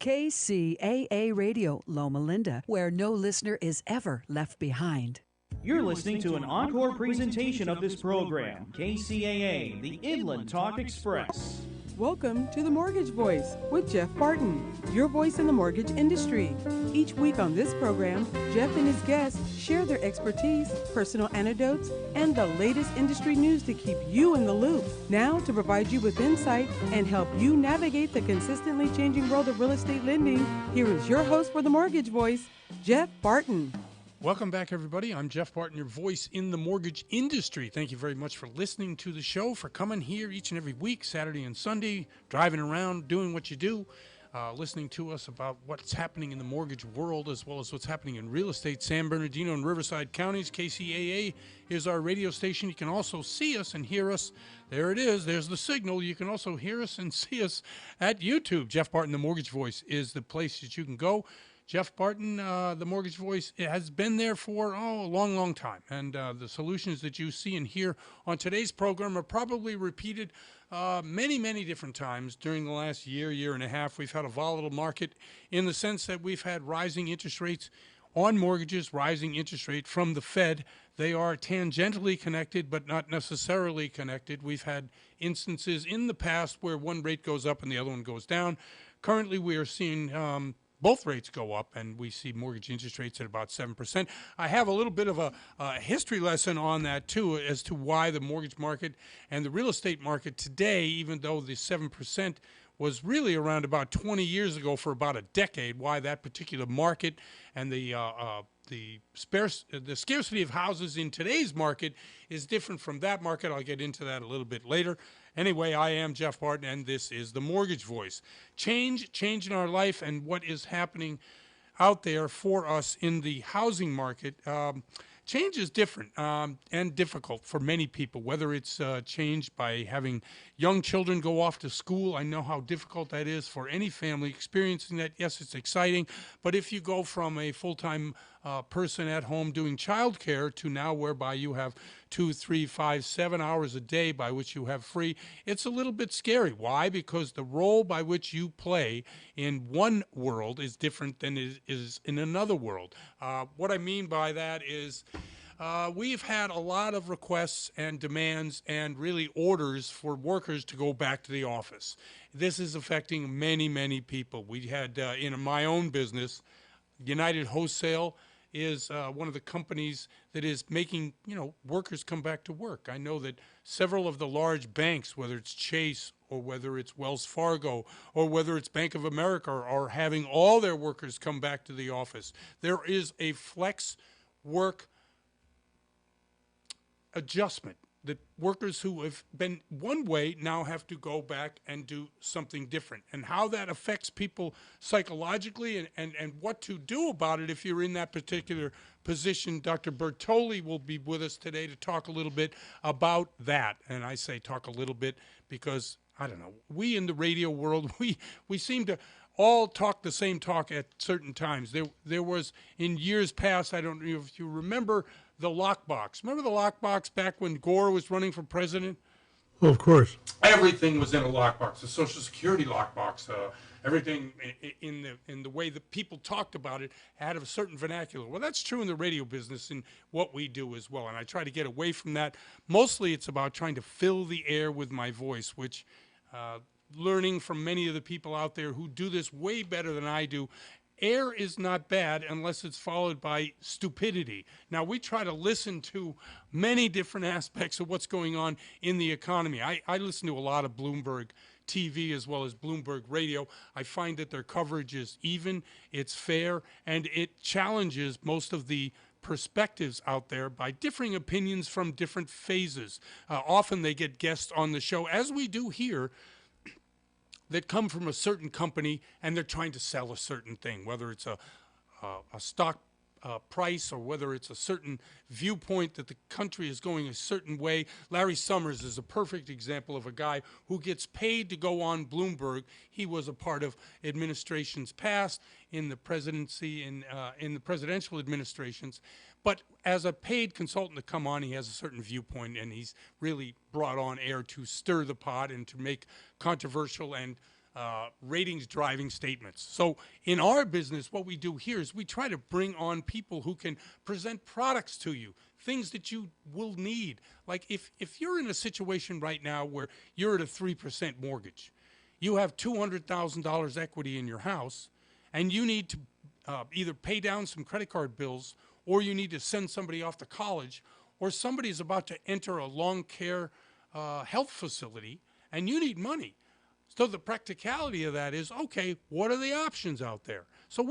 KCAA Radio, Loma Linda, where no listener is ever left behind. You're listening to an encore presentation of this program, KCAA, the Inland Talk Express. Welcome to The Mortgage Voice with Jeff Barton, your voice in the mortgage industry. Each week on this program, Jeff and his guests share their expertise, personal anecdotes, and the latest industry news to keep you in the loop. Now, to provide you with insight and help you navigate the consistently changing world of real estate lending, here is your host for The Mortgage Voice, Jeff Barton. Welcome back, everybody. I'm Jeff Barton, your voice in the mortgage industry. Thank you very much for listening to the show, for coming here each and every week, Saturday and Sunday, driving around, doing what you do, listening to us about what's happening in the mortgage world as well as what's happening in real estate. San Bernardino and Riverside counties, KCAA is our radio station. You can also see us and hear us. There it is. There's the signal. You can also hear us and see us at YouTube. Jeff Barton, the Mortgage Voice, is the place that you can go. Jeff Barton, the Mortgage Voice, has been there for a long, long time. And the solutions that you see and hear on today's program are probably repeated many, many different times during the last year and a half. We've had a volatile market in the sense that we've had rising interest rates on mortgages, rising interest rate from the Fed. They are tangentially connected, but not necessarily connected. We've had instances in the past where one rate goes up and the other one goes down. Currently, we are seeing both rates go up, and we see mortgage interest rates at about 7%. I have a little bit of a history lesson on that, too, as to why the mortgage market and the real estate market today, even though the 7% was really around about 20 years ago for about a decade, why that particular market and the scarcity of houses in today's market is different from that market. I'll get into that a little bit later. Anyway, I am Jeff Barton, and this is The Mortgage Voice. Change in our life and what is happening out there for us in the housing market. Change is different and difficult for many people, whether it's change by having young children go off to school. I know how difficult that is for any family experiencing that. Yes, it's exciting, but if you go from a full-time person at home doing childcare to now whereby you have 2, 3, 5, 7 hours a day by which you have free, it's a little bit scary. Why? Because the role by which you play in one world is different than it is in another world. What I mean by that is we've had a lot of requests and demands and really orders for workers to go back to the office. This is affecting many, many people. We had in my own business, United Wholesale is one of the companies that is making, workers come back to work. I know that several of the large banks, whether it's Chase or whether it's Wells Fargo or whether it's Bank of America, are having all their workers come back to the office. There is a flex work adjustment that workers who have been one way now have to go back and do something different, and how that affects people psychologically and what to do about it if you're in that particular position. Dr. Bertoli will be with us today to talk a little bit about that. And I say talk a little bit because, I don't know, we in the radio world, we seem to all talk the same talk at certain times. There was, in years past, I don't know if you remember, the lockbox. Remember the lockbox back when Gore was running for president? Well, of course. Everything was in a lockbox. The Social Security lockbox. Everything in the way that people talked about it had a certain vernacular. Well, that's true in the radio business and what we do as well. And I try to get away from that. Mostly it's about trying to fill the air with my voice, which learning from many of the people out there who do this way better than I do. Air is not bad unless it's followed by stupidity. Now, we try to listen to many different aspects of what's going on in the economy. I listen to a lot of Bloomberg TV as well as Bloomberg Radio. I find that their coverage is even, it's fair, and it challenges most of the perspectives out there by differing opinions from different phases. Often they get guests on the show, as we do here, that come from a certain company and they're trying to sell a certain thing, whether it's a stock price or whether it's a certain viewpoint that the country is going a certain way. Larry Summers is a perfect example of a guy who gets paid to go on Bloomberg. He was a part of administrations past in the presidency, in the presidential administrations. But as a paid consultant to come on, he has a certain viewpoint, and he's really brought on air to stir the pot and to make controversial and ratings driving statements. So in our business, what we do here is we try to bring on people who can present products to you, things that you will need. Like if you're in a situation right now where you're at a 3% mortgage, you have $200,000 equity in your house, and you need to either pay down some credit card bills, or you need to send somebody off to college, or somebody is about to enter a long care health facility, and you need money. So the practicality of that is, okay, what are the options out there? So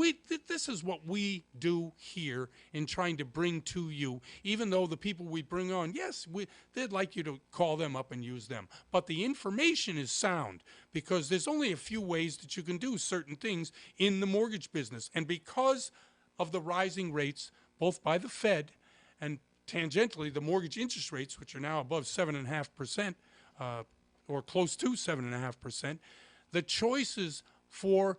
this is what we do here in trying to bring to you, even though the people we bring on, yes, they'd like you to call them up and use them. But the information is sound, because there's only a few ways that you can do certain things in the mortgage business. And because of the rising rates, both by the Fed and tangentially the mortgage interest rates, which are now above 7.5%, or close to 7.5%, the choices for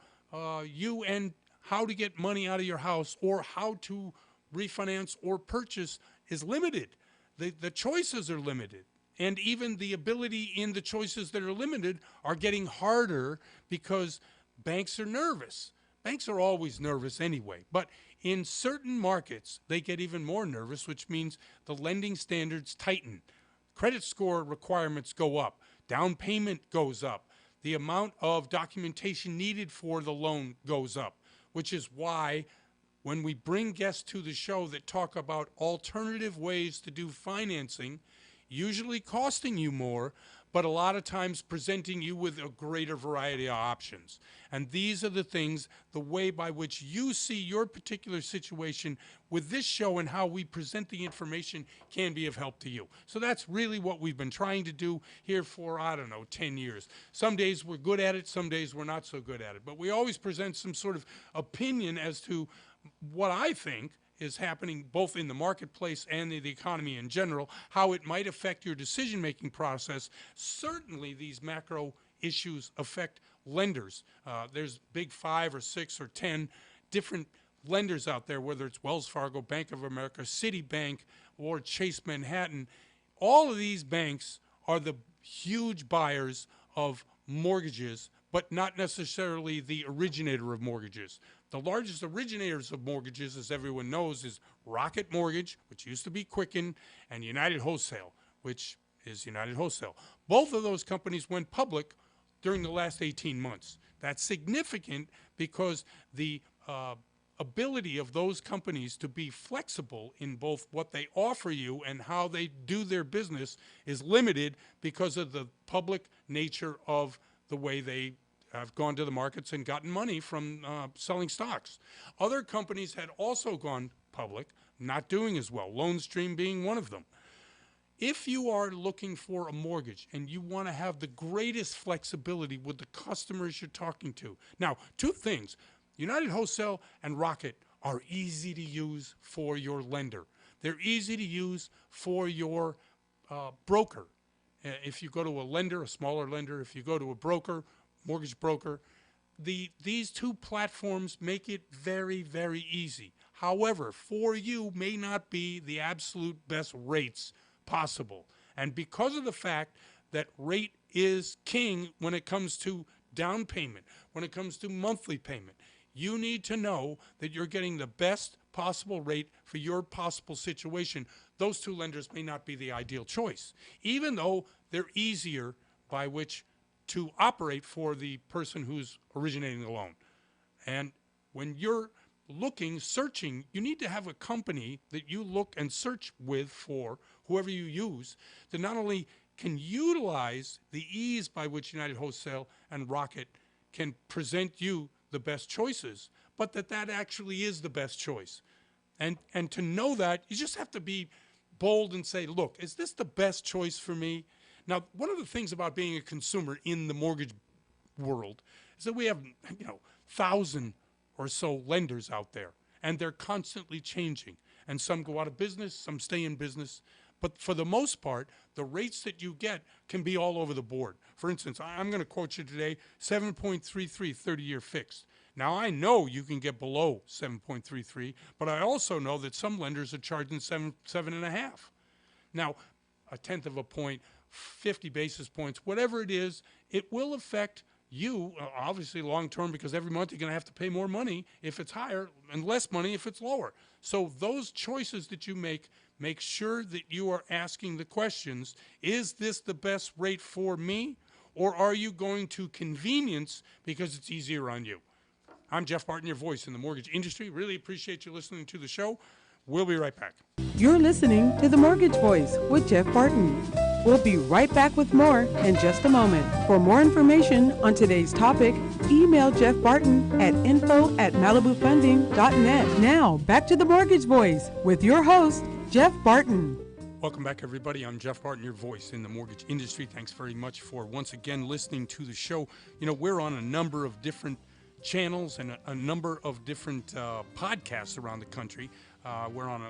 you and how to get money out of your house or how to refinance or purchase is limited. The choices are limited. And even the ability in the choices that are limited are getting harder because banks are nervous. Banks are always nervous anyway, but in certain markets, they get even more nervous, which means the lending standards tighten. Credit score requirements go up. Down payment goes up. The amount of documentation needed for the loan goes up, which is why when we bring guests to the show that talk about alternative ways to do financing, usually costing you more, but a lot of times presenting you with a greater variety of options. And these are the things, the way by which you see your particular situation with this show and how we present the information can be of help to you. So that's really what we've been trying to do here for, 10 years. Some days we're good at it, some days we're not so good at it. But we always present some sort of opinion as to what I think is happening both in the marketplace and in the economy in general, how it might affect your decision-making process. Certainly these macro issues affect lenders. There's big 5 or 6 or 10 different lenders out there, whether it's Wells Fargo, Bank of America, Citibank, or Chase Manhattan. All of these banks are the huge buyers of mortgages, but not necessarily the originator of mortgages. The largest originators of mortgages, as everyone knows, is Rocket Mortgage, which used to be Quicken, and United Wholesale, which is United Wholesale. Both of those companies went public during the last 18 months. That's significant because the ability of those companies to be flexible in both what they offer you and how they do their business is limited because of the public nature of the way they have gone to the markets and gotten money from selling stocks. Other companies had also gone public, not doing as well, LoanStream being one of them. If you are looking for a mortgage and you want to have the greatest flexibility with the customers you're talking to. Now, two things, United Wholesale and Rocket are easy to use for your lender. They're easy to use for your broker. If you go to a lender, a smaller lender, if you go to a broker, mortgage broker, these two platforms make it very, very easy. However, for you may not be the absolute best rates possible. And because of the fact that rate is king when it comes to down payment, when it comes to monthly payment, you need to know that you're getting the best possible rate for your possible situation. Those two lenders may not be the ideal choice, even though they're easier by which to operate for the person who's originating the loan. And when you're searching, you need to have a company that you look and search with for whoever you use that not only can utilize the ease by which United Wholesale and Rocket can present you the best choices, but that actually is the best choice. And to know that, you just have to be bold and say, look, is this the best choice for me? Now, one of the things about being a consumer in the mortgage world is that we have, 1,000 or so lenders out there, and they're constantly changing. And some go out of business, some stay in business. But for the most part, the rates that you get can be all over the board. For instance, I'm going to quote you today, 7.33 30-year fixed. Now, I know you can get below 7.33, but I also know that some lenders are charging 7.5. Now, a tenth of a point, 50 basis points, whatever it is, it will affect you, obviously long term, because every month you're going to have to pay more money if it's higher and less money if it's lower. So those choices that you make sure that you are asking the questions, is this the best rate for me? Or are you going to convenience because it's easier on you? I'm Jeff Barton, your voice in the mortgage industry. Really appreciate you listening to the show. We'll be right back. You're listening to The Mortgage Voice with Jeff Barton. We'll be right back with more in just a moment. For more information on today's topic, email Jeff Barton at info@malibufunding.net. Now, back to The Mortgage Voice with your host, Jeff Barton. Welcome back, everybody. I'm Jeff Barton, your voice in the mortgage industry. Thanks very much for once again listening to the show. You know, we're on a number of different channels and a number of different podcasts around the country. We're on,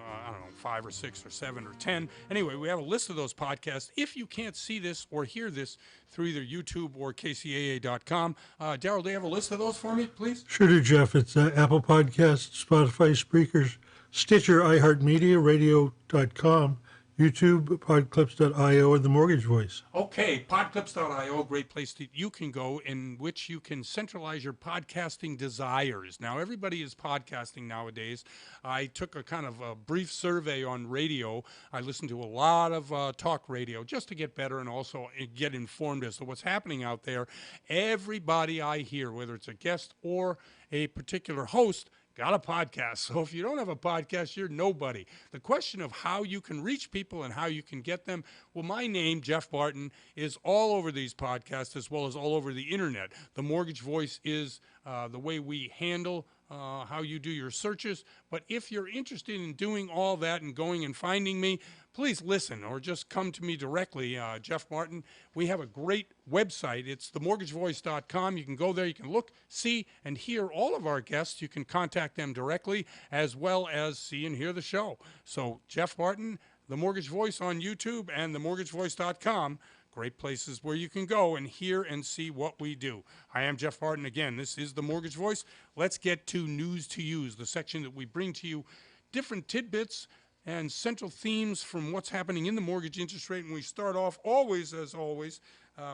5 or 6 or 7 or 10. Anyway, we have a list of those podcasts. If you can't see this or hear this through either YouTube or KCAA.com, Daryl, do you have a list of those for me, please? Sure do, Jeff. It's Apple Podcasts, Spotify, Spreakers, Stitcher, iHeartMedia, Radio.com, YouTube, Podclips.io, and The Mortgage Voice. Okay, Podclips.io, great place that you can go in which you can centralize your podcasting desires. Now, everybody is podcasting nowadays. I took a kind of a brief survey on radio. I listened to a lot of talk radio just to get better and also get informed as to what's happening out there. Everybody I hear, whether it's a guest or a particular host, got a podcast. So if you don't have a podcast, you're nobody. The question of how you can reach people and how you can get them, well, my name, Jeff Barton, is all over these podcasts as well as all over the internet. The Mortgage Voice is the way we handle how you do your searches. But if you're interested in doing all that and going and finding me, please listen or just come to me directly, Jeff Barton. We have a great website. It's themortgagevoice.com. You can go there. You can look, see, and hear all of our guests. You can contact them directly as well as see and hear the show. So Jeff Barton, The Mortgage Voice on YouTube, and themortgagevoice.com. Great places where you can go and hear and see what we do. I am Jeff Barton again. This is The Mortgage Voice. Let's get to News to Use, the section that we bring to you different tidbits and central themes from what's happening in the mortgage interest rate. And we start off always, as always,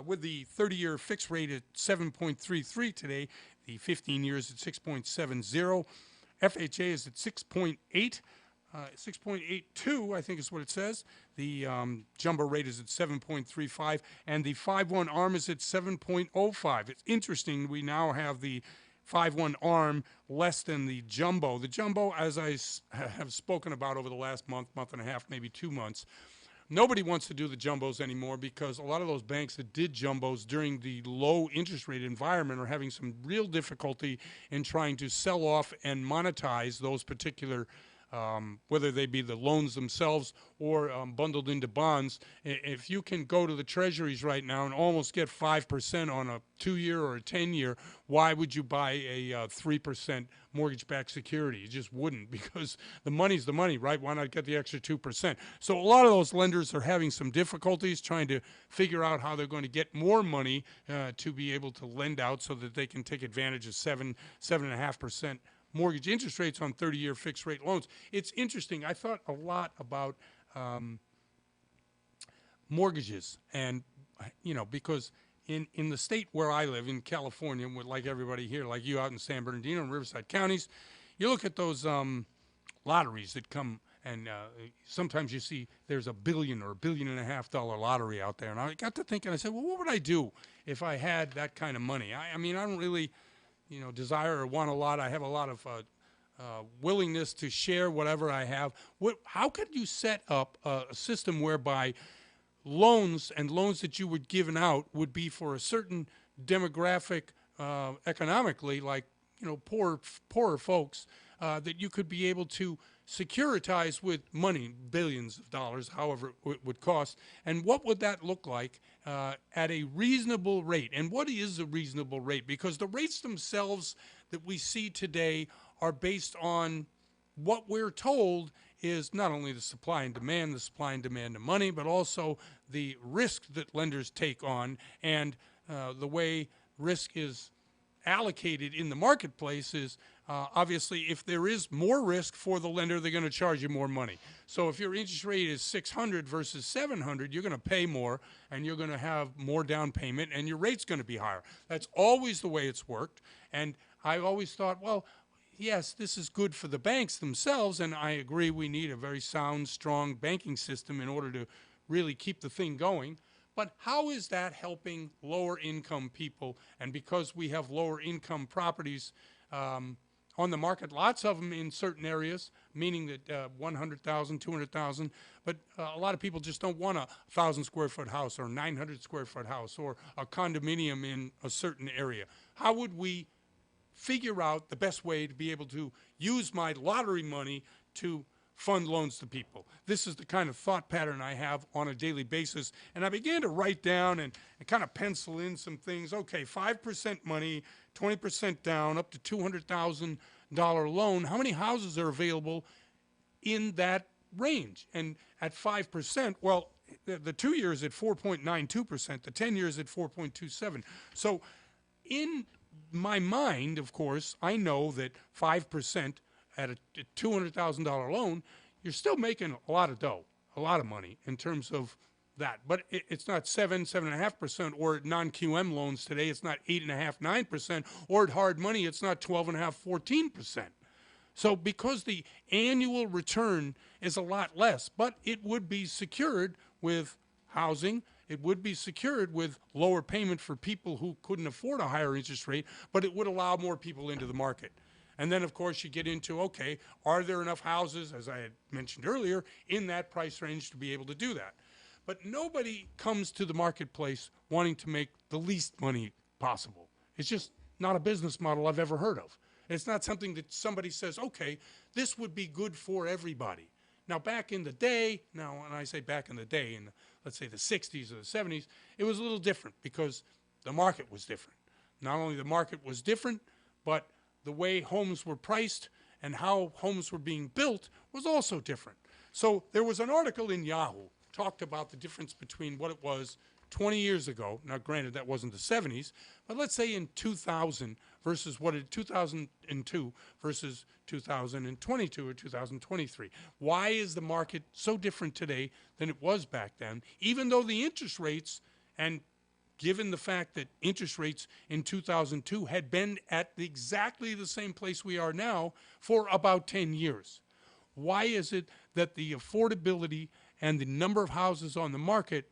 with the 30-year fixed rate at 7.33 today. The 15 years at 6.70. FHA is at 6.8. 6.82, I think is what it says. The jumbo rate is at 7.35, and the 5/1 ARM is at 7.05. It's interesting, we now have the 5/1 ARM less than the jumbo. The jumbo, as I have spoken about over the last month and a half, maybe 2 months, nobody wants to do the jumbos anymore because a lot of those banks that did jumbos during the low interest rate environment are having some real difficulty in trying to sell off and monetize those particular whether they be the loans themselves or bundled into bonds. If you can go to the treasuries right now and almost get 5% on a 2-year or a 10-year, why would you buy a 3% mortgage-backed security? You just wouldn't, because the money's the money, right? Why not get the extra 2%? So a lot of those lenders are having some difficulties trying to figure out how they're going to get more money to be able to lend out so that they can take advantage of 7.5% mortgage interest rates on 30-year fixed rate loans. It's interesting. I thought a lot about mortgages, and because in the state where I live, in California, like everybody here, like you out in San Bernardino and Riverside counties, you look at those lotteries that come, and sometimes you see there's $1 billion or $1.5 billion lottery out there. And I got to thinking, I said, well, what would I do if I had that kind of money? I mean, I don't really desire or want a lot. I have a lot of willingness to share whatever I have. How could you set up a system whereby loans that you would given out would be for a certain demographic economically, like poorer folks, that you could be able to securitize with money, billions of dollars, however it would cost, and what would that look like at a reasonable rate? And what is a reasonable rate? Because the rates themselves that we see today are based on what we're told is not only the supply and demand of money, but also the risk that lenders take on, and the way risk is allocated in the marketplace is obviously if there is more risk for the lender, they're going to charge you more money. So if your interest rate is 600 versus 700, you're going to pay more and you're going to have more down payment and your rate's going to be higher. That's always the way it's worked. And I always thought, well, yes, this is good for the banks themselves, and I agree we need a very sound, strong banking system in order to really keep the thing going. But how is that helping lower income people? And because we have lower income properties on the market, lots of them in certain areas, meaning that 100,000, 200,000, but a lot of people just don't want a 1,000 square foot house or 900 square foot house or a condominium in a certain area. How would we figure out the best way to be able to use my lottery money to fund loans to people? This is the kind of thought pattern I have on a daily basis. And I began to write down and kind of pencil in some things. Okay, 5% money, 20% down, up to $200,000 loan. How many houses are available in that range? And at 5%, well, the 2 years at 4.92%, the 10 years at 4.27. So in my mind, of course, I know that 5% at a $200,000 loan, you're still making a lot of dough, a lot of money in terms of that. But it's not 7.5%, or at non-QM loans today, it's not 8.5%, 9%, or at hard money, it's not 12.5%, 14%. So because the annual return is a lot less, but it would be secured with housing, it would be secured with lower payment for people who couldn't afford a higher interest rate, but it would allow more people into the market. And then, of course, you get into, okay, are there enough houses, as I had mentioned earlier, in that price range to be able to do that? But nobody comes to the marketplace wanting to make the least money possible. It's just not a business model I've ever heard of. It's not something that somebody says, okay, this would be good for everybody. Now, back in the day, now when I say back in the day, in let's say the 60s or the 70s, it was a little different because the market was different. Not only the market was different, but the way homes were priced and how homes were being built was also different. So there was an article in Yahoo talked about the difference between what it was 20 years ago. Now, granted, that wasn't the 70s, but let's say in 2000 versus what it 2002 versus 2022 or 2023. Why is the market so different today than it was back then, even though the interest rates, and given the fact that interest rates in 2002 had been at exactly the same place we are now for about 10 years? Why is it that the affordability and the number of houses on the market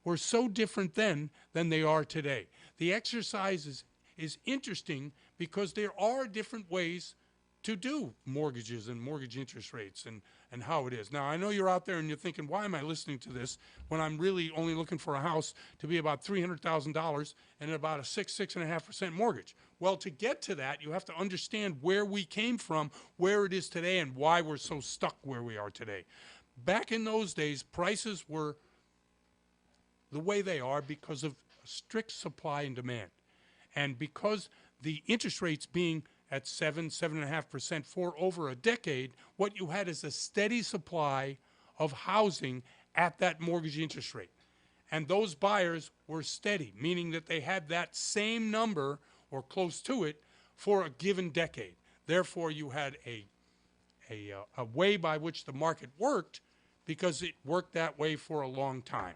were so different then than they are today? The exercise is interesting because there are different ways to do mortgages and mortgage interest rates and how it is. Now, I know you're out there and you're thinking, why am I listening to this when I'm really only looking for a house to be about $300,000 and about a 6.5% mortgage? Well, to get to that, you have to understand where we came from, where it is today, and why we're so stuck where we are today. Back in those days, prices were the way they are because of strict supply and demand. And because the interest rates being at 7.5% for over a decade, what you had is a steady supply of housing at that mortgage interest rate. And those buyers were steady, meaning that they had that same number or close to it for a given decade. Therefore, you had a way by which the market worked because it worked that way for a long time.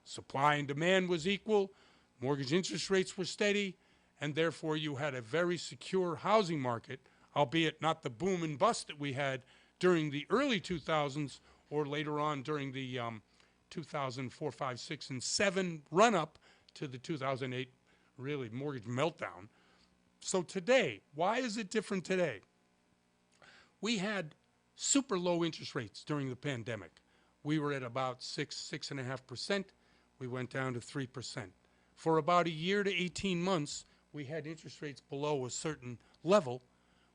Supply and demand was equal, mortgage interest rates were steady, and therefore you had a very secure housing market, albeit not the boom and bust that we had during the early 2000s or later on during the 2004, 5, 6, and 7 run-up to the 2008 really mortgage meltdown. So today, why is it different today? We had super low interest rates during the pandemic. We were at about 6.5%. We went down to 3%. For about a year to 18 months, we had interest rates below a certain level,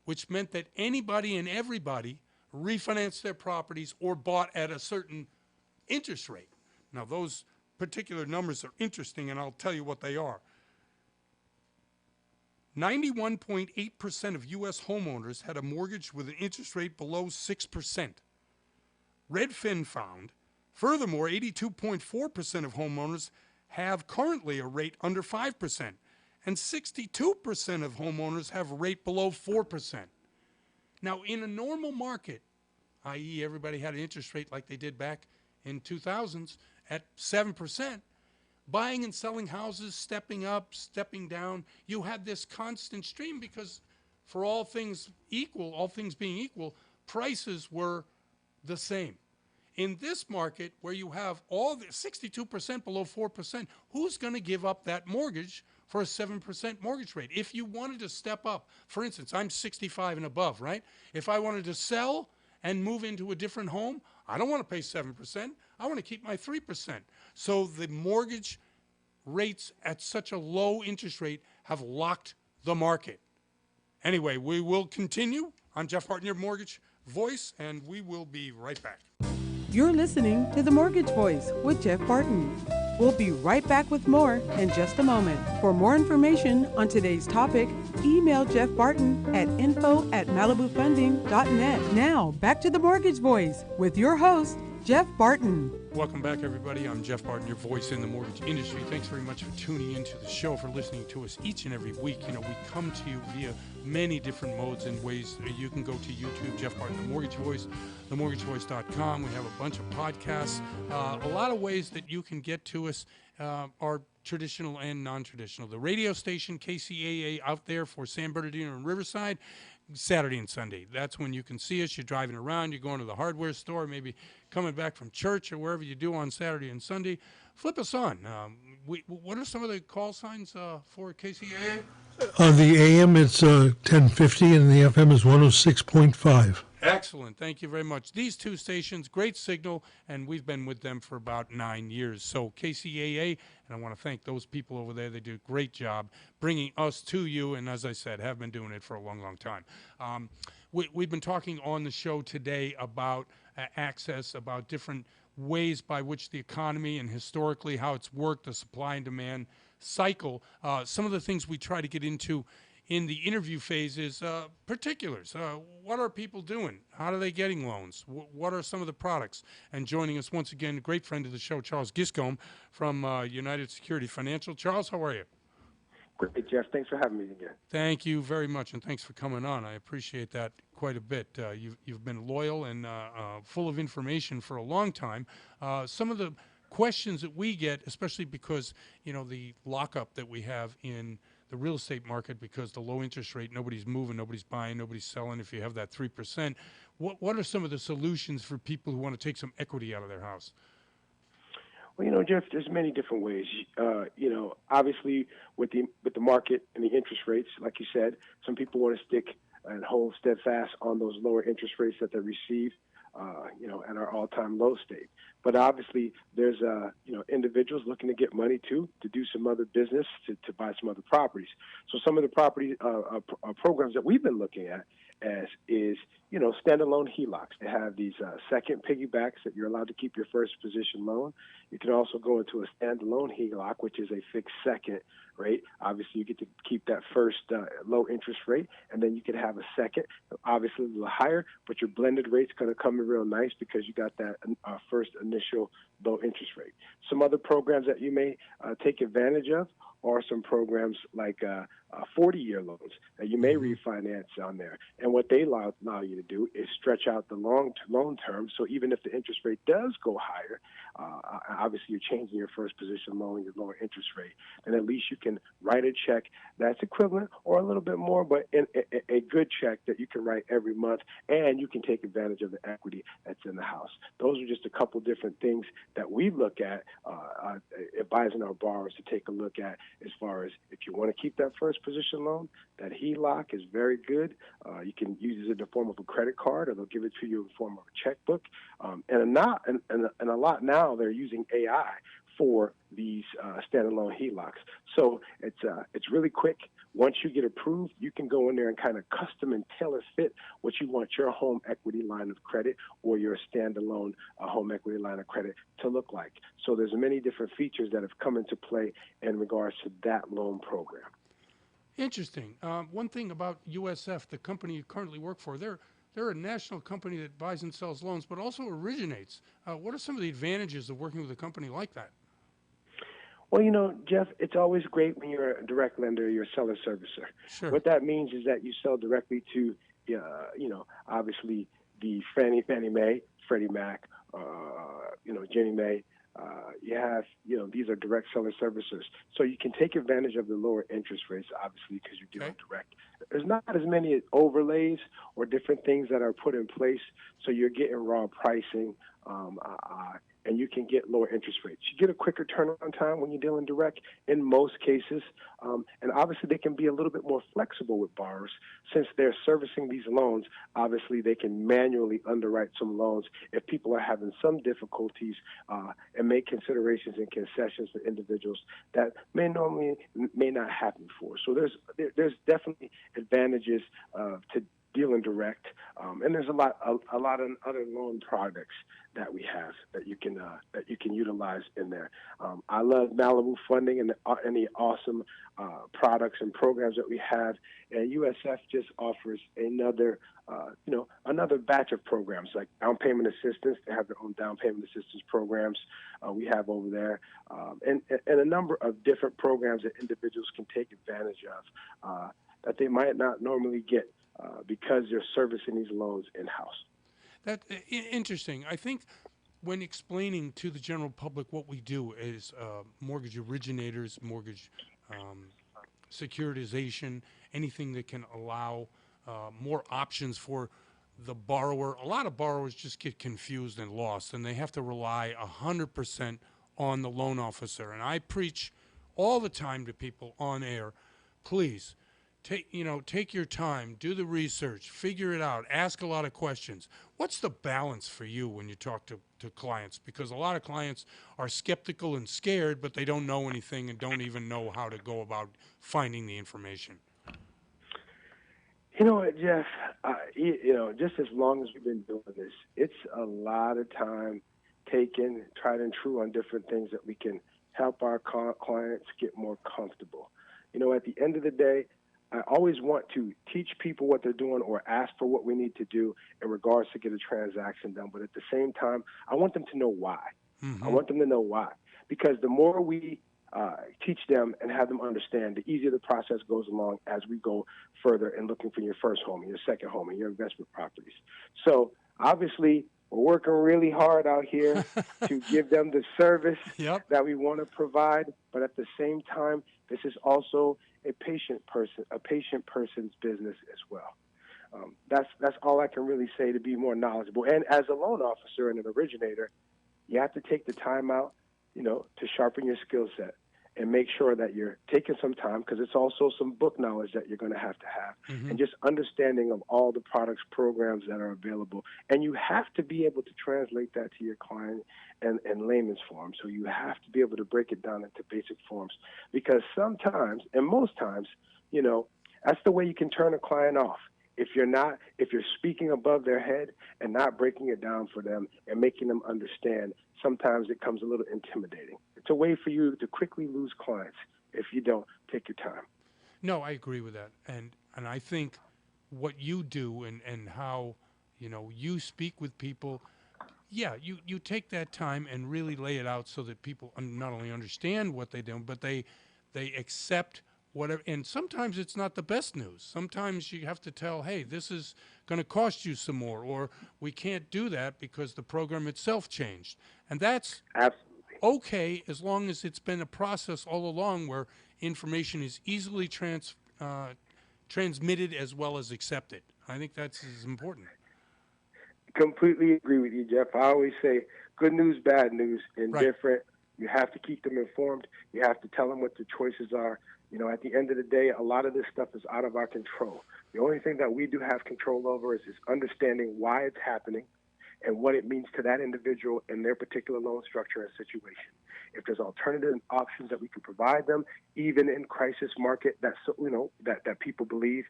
which meant that anybody and everybody refinanced their properties or bought at a certain interest rate. Now, those particular numbers are interesting, and I'll tell you what they are. 91.8% of U.S. homeowners had a mortgage with an interest rate below 6%. Redfin found, furthermore, 82.4% of homeowners have currently a rate under 5%. and 62% of homeowners have a rate below 4%. Now, in a normal market, i.e. everybody had an interest rate like they did back in 2000s at 7%, buying and selling houses, stepping up, stepping down, you had this constant stream because for all things being equal, prices were the same. In this market where you have all the 62% below 4%, who's going to give up that mortgage for a 7% mortgage rate? If you wanted to step up, for instance, I'm 65 and above, right? If I wanted to sell and move into a different home, I don't want to pay 7%. I want to keep my 3%. So the mortgage rates at such a low interest rate have locked the market. Anyway, we will continue. I'm Jeff Barton, your mortgage voice, and we will be right back. You're listening to The Mortgage Voice with Jeff Barton. We'll be right back with more in just a moment. For more information on today's topic, email Jeff Barton at info@malibufunding.net. Now, back to The Mortgage Voice with your host, Jeff Barton. Welcome back, everybody. I'm Jeff Barton, your voice in the mortgage industry. Thanks very much for tuning into the show, for listening to us each and every week. You know, we come to you via many different modes and ways. You can go to YouTube, Jeff Barton, the Mortgage Voice, themortgagevoice.com. We have a bunch of podcasts. A lot of ways that you can get to us are traditional and non-traditional. The radio station, KCAA, out there for San Bernardino and Riverside, Saturday and Sunday. That's when you can see us. You're driving around, you're going to the hardware store, maybe coming back from church or wherever you do on Saturday and Sunday. Flip us on. What are some of the call signs for KCAA? On the AM, it's 1050, and the FM is 106.5. Excellent. Thank you very much. These two stations, great signal, and we've been with them for about 9 years. So KCAA, and I want to thank those people over there. They do a great job bringing us to you, and as I said, have been doing it for a long, long time. We've been talking on the show today about access, about different ways by which the economy and historically how it's worked, the supply and demand cycle. Some of the things we try to get into in the interview phase is particulars. What are people doing? How are they getting loans? What are some of the products? And joining us once again, a great friend of the show, Charles Giscombe from United Security Financial. Charles, how are you? Great, Jeff. Thanks for having me again. Thank you very much, and thanks for coming on. I appreciate that quite a bit. You've been loyal and full of information for a long time. Some of the questions that we get, especially because, you know, the lockup that we have in the real estate market because the low interest rate, nobody's moving, nobody's buying, nobody's selling. If you have that 3%, what are some of the solutions for people who want to take some equity out of their house? Well, you know, Jeff, there's many different ways. You know, obviously with the market and the interest rates, like you said, some people want to stick and hold steadfast on those lower interest rates that they receive, you know, at our all-time low state. But obviously, there's you know, individuals looking to get money too, to do some other business, to buy some other properties. So some of the property programs that we've been looking at is, you know, standalone HELOCs. They have these second piggybacks that you're allowed to keep your first position loan. You can also go into a standalone HELOC, which is a fixed second rate. Obviously, you get to keep that first low interest rate, and then you can have a second, obviously a little higher, but your blended rate's going to come in real nice because you got that first initial low interest rate. Some other programs that you may take advantage of are some programs like 40-year loans that you may refinance on there. And what they allow you to do is stretch out the loan term. So even if the interest rate does go higher, obviously you're changing your first position loan, your lower interest rate, and at least you can write a check that's equivalent or a little bit more, but a good check that you can write every month, and you can take advantage of the equity that's in the house. Those are just a couple different things that we look at advising our borrowers to take a look at as far as if you want to keep that first position loan, that HELOC is very good. You can use it in the form of a credit card, or they'll give it to you in the form of a checkbook. And a lot now they're using AI for these standalone HELOCs. So it's really quick. Once you get approved, you can go in there and kind of custom and tailor fit what you want your home equity line of credit or your standalone home equity line of credit to look like. So there's many different features that have come into play in regards to that loan program. Interesting. One thing about USF, the company you currently work for, they're a national company that buys and sells loans, but also originates. What are some of the advantages of working with a company like that? Well, Jeff, it's always great when you're a direct lender, you're a seller servicer. Sure. What that means is that you sell directly to, obviously the Fannie Mae, Freddie Mac, Ginnie Mae. You have, these are direct seller servicers. So you can take advantage of the lower interest rates, obviously, because you're dealing direct. There's not as many overlays or different things that are put in place, so you're getting raw pricing, and you can get lower interest rates. You get a quicker turnaround time when you're dealing direct in most cases, and obviously they can be a little bit more flexible with borrowers. Since they're servicing these loans, obviously they can manually underwrite some loans if people are having some difficulties and make considerations and concessions for individuals that may not happen before. So there's definitely advantages to dealing direct, and there's a lot of other loan products that we have that you can utilize in there. I love Malibu Funding and the awesome products and programs that we have, and USF just offers another batch of programs like down payment assistance. They have their own down payment assistance programs we have over there, and a number of different programs that individuals can take advantage of that they might not normally get because they're servicing these loans in-house. That's interesting. I think when explaining to the general public what we do is mortgage originators, mortgage securitization, anything that can allow more options for the borrower. A lot of borrowers just get confused and lost, and they have to rely 100% on the loan officer. And I preach all the time to people on air, please, take your time, do the research, figure it out, ask a lot of questions. What's the balance for you when you talk to clients? Because a lot of clients are skeptical and scared, but they don't know anything and don't even know how to go about finding the information. You know what, Jeff? Just as long as we've been doing this, it's a lot of time taken, tried and true on different things that we can help our clients get more comfortable. At the end of the day, I always want to teach people what they're doing or ask for what we need to do in regards to get a transaction done. But at the same time, I want them to know why. Mm-hmm. I want them to know why. Because the more we teach them and have them understand, the easier the process goes along as we go further in looking for your first home and your second home and your investment properties. So obviously, we're working really hard out here to give them the service that we want to provide. But at the same time, this is also a patient person's business as well. That's all I can really say to be more knowledgeable. And as a loan officer and an originator, you have to take the time out, to sharpen your skill set and make sure that you're taking some time, because it's also some book knowledge that you're going to have, mm-hmm. and just understanding of all the products, programs that are available. And you have to be able to translate that to your client in layman's form. So you have to be able to break it down into basic forms, because sometimes, and most times, that's the way you can turn a client off. If you're speaking above their head and not breaking it down for them and making them understand, sometimes it comes a little intimidating. It's a way for you to quickly lose clients if you don't take your time. No, I agree with that. And I think what you do and how, you speak with people, you take that time and really lay it out so that people not only understand what they do, but they accept whatever. And sometimes it's not the best news. Sometimes you have to tell, hey, this is going to cost you some more, or we can't do that because the program itself changed. And that's absolutely okay, as long as it's been a process all along where information is easily transmitted as well as accepted. I think that's as important. Completely agree with you, Jeff. I always say good news, bad news, indifferent. Right. You have to keep them informed. You have to tell them what the choices are. At the end of the day, a lot of this stuff is out of our control. The only thing that we do have control over is understanding why it's happening and what it means to that individual and their particular loan structure and situation. If there's alternative options that we can provide them, even in crisis market that people believe,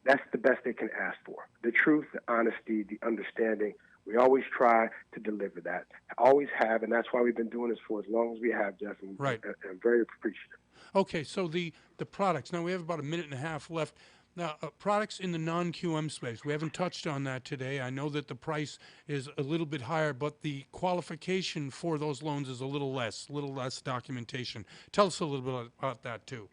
that's the best they can ask for. The truth, the honesty, the understanding. We always try to deliver that. Always have, and that's why we've been doing this for as long as we have, Jeff. And right. I'm very appreciative. Okay, so the products. Now we have about a minute and a half left. Now, products in the non-QM space, we haven't touched on that today. I know that the price is a little bit higher, but the qualification for those loans is a little less documentation. Tell us a little bit about that, too.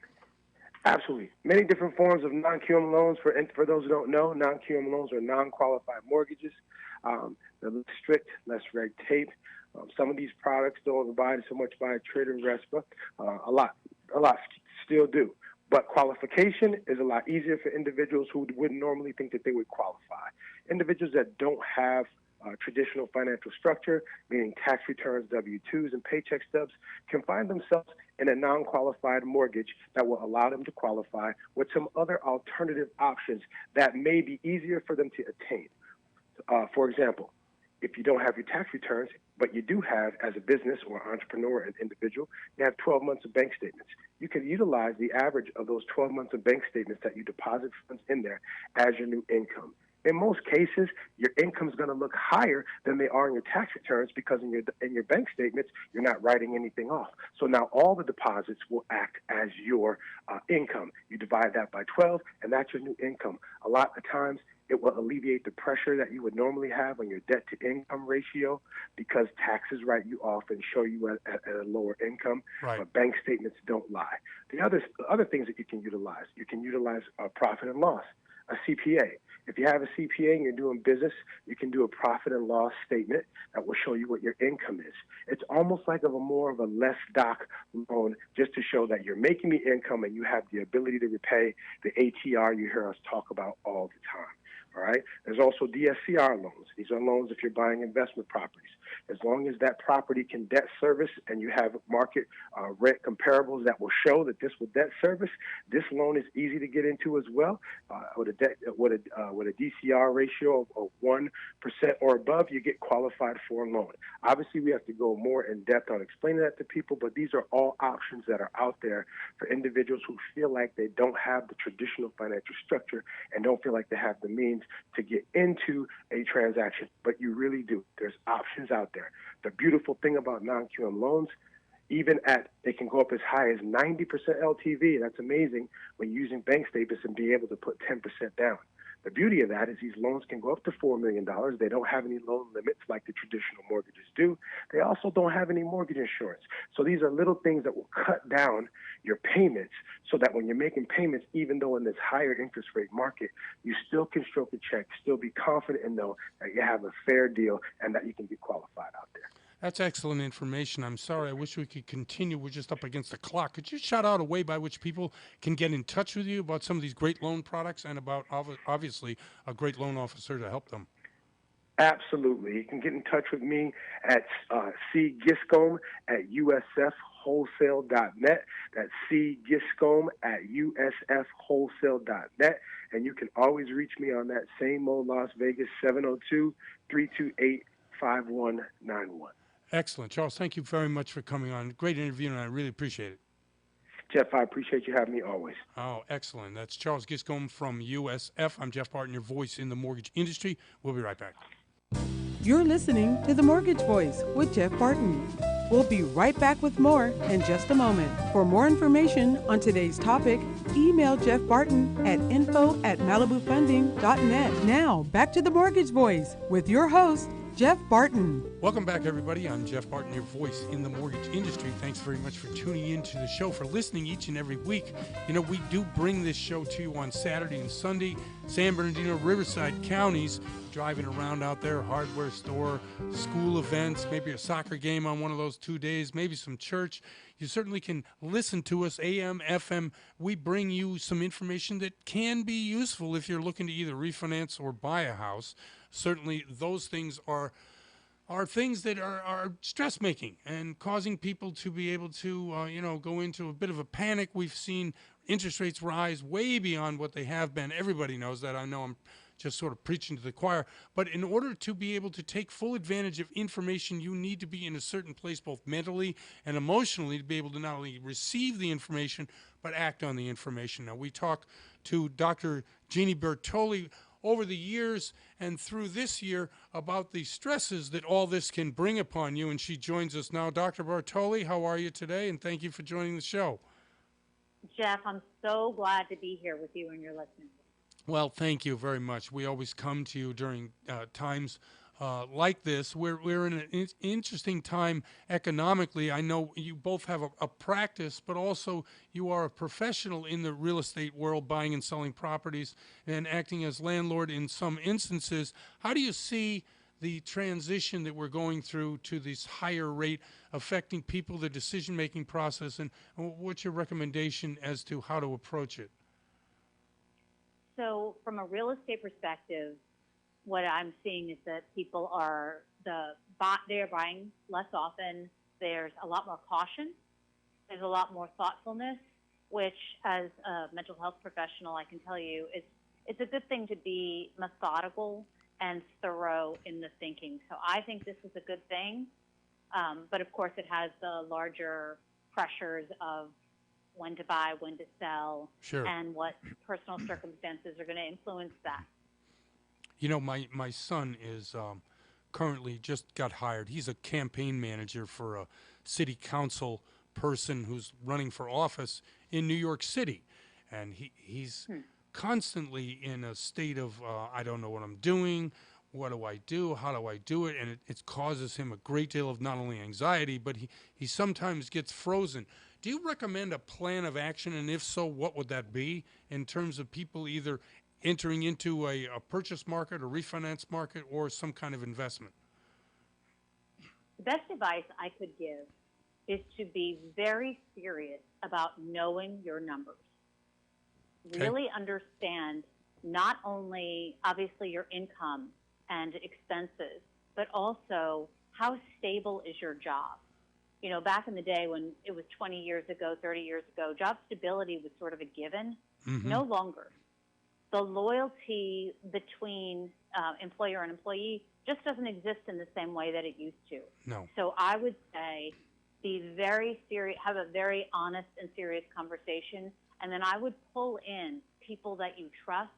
Absolutely. Many different forms of non-QM loans. For those who don't know, non-QM loans are non-qualified mortgages. They're less strict, less red tape. Some of these products don't abide so much by trade and RESPA. A lot still do. But qualification is a lot easier for individuals who wouldn't normally think that they would qualify. Individuals that don't have traditional financial structure, meaning tax returns, W-2s, and paycheck stubs, can find themselves in a non-qualified mortgage that will allow them to qualify with some other alternative options that may be easier for them to attain. For example, if you don't have your tax returns, but you do have, as a business or entrepreneur and individual, you have 12 months of bank statements. You can utilize the average of those 12 months of bank statements that you deposit funds in there as your new income. In most cases, your income is going to look higher than they are in your tax returns because in your bank statements, you're not writing anything off. So now all the deposits will act as your income. You divide that by 12, and that's your new income. A lot of times, it will alleviate the pressure that you would normally have on your debt-to-income ratio because taxes write you off and show you at a lower income, right. But bank statements don't lie. The other things that you can utilize profit and loss, a CPA. If you have a CPA and you're doing business, you can do a profit and loss statement that will show you what your income is. It's almost like more of a less doc loan just to show that you're making the income and you have the ability to repay the ATR you hear us talk about all the time. All right. There's also DSCR loans. These are loans if you're buying investment properties. As long as that property can debt service and you have market rent comparables that will show that this will debt service, this loan is easy to get into as well. With a DCR ratio of 1% or above, you get qualified for a loan. Obviously, we have to go more in depth on explaining that to people, but these are all options that are out there for individuals who feel like they don't have the traditional financial structure and don't feel like they have the means to get into a transaction, but you really do. There's options out there. The beautiful thing about non-QM loans, they can go up as high as 90% LTV. That's amazing when using bank statements and being able to put 10% down. The beauty of that is these loans can go up to $4 million. They don't have any loan limits like the traditional mortgages do. They also don't have any mortgage insurance. So these are little things that will cut down your payments so that when you're making payments, even though in this higher interest rate market, you still can stroke a check, still be confident and know that you have a fair deal and that you can be qualified out there. That's excellent information. I'm sorry. I wish we could continue. We're just up against the clock. Could you shout out a way by which people can get in touch with you about some of these great loan products and about, obviously, a great loan officer to help them? Absolutely. You can get in touch with me at cgiscombe at usfwholesale.net. That's cgiscombe at usfwholesale.net. And you can always reach me on that same old Las Vegas 702-328-5191. Excellent. Charles, thank you very much for coming on. Great interview, and I really appreciate it. Jeff, I appreciate you having me always. Oh, excellent. That's Charles Giscombe from USF. I'm Jeff Barton, your voice in the mortgage industry. We'll be right back. You're listening to The Mortgage Voice with Jeff Barton. We'll be right back with more in just a moment. For more information on today's topic, email Jeff Barton at info@malibufunding.net. Now, back to The Mortgage Voice with your host, Jeff Barton. Welcome back, everybody. I'm Jeff Barton, your voice in the mortgage industry. Thanks very much for tuning in to the show, for listening each and every week. You know, we do bring this show to you on Saturday and Sunday. San Bernardino, Riverside counties, driving around out there, hardware store, school events, maybe a soccer game on one of those 2 days, maybe some church. You certainly can listen to us, AM, FM. We bring you some information that can be useful if you're looking to either refinance or buy a house. Certainly those things are things that are stress-making and causing people to be able to, go into a bit of a panic. We've seen interest rates rise way beyond what they have been. Everybody knows that. I know I'm just sort of preaching to the choir. But in order to be able to take full advantage of information, you need to be in a certain place, both mentally and emotionally, to be able to not only receive the information, but act on the information. Now, we talk to Dr. Jeannie Bertoli over the years and through this year about the stresses that all this can bring upon you, and she joins us now. Dr. Bertoli, how are you today? And thank you for joining the show. Jeff, I'm so glad to be here with you and your listeners. Well, thank you very much. We always come to you during times like this. We're in an interesting time economically. I know you both have a practice, but also you are a professional in the real estate world, buying and selling properties and acting as landlord in some instances. How do you see the transition that we're going through to this higher rate affecting people, the decision-making process, and what's your recommendation as to how to approach it? So from a real estate perspective, what I'm seeing is that people are they're buying less often. There's a lot more caution. There's a lot more thoughtfulness, which as a mental health professional, I can tell you it's a good thing to be methodical and thorough in the thinking. So I think this is a good thing. But of course, it has the larger pressures of when to buy, when to sell, Sure. and what personal circumstances are going to influence that. You know, my son is currently just got hired. He's a campaign manager for a city council person who's running for office in New York City. And he's constantly in a state of, I don't know what I'm doing. What do I do? How do I do it? And it causes him a great deal of not only anxiety, but he sometimes gets frozen. Do you recommend a plan of action? And if so, what would that be in terms of people either entering into a purchase market or refinance market or some kind of investment? The best advice I could give is to be very serious about knowing your numbers. Okay. Really understand not only, obviously, your income and expenses, but also how stable is your job. You know, back in the day when it was 20 years ago, 30 years ago, job stability was sort of a given. Mm-hmm. No longer. The loyalty between employer and employee just doesn't exist in the same way that it used to. No. So I would say be very serious, have a very honest and serious conversation, and then I would pull in people that you trust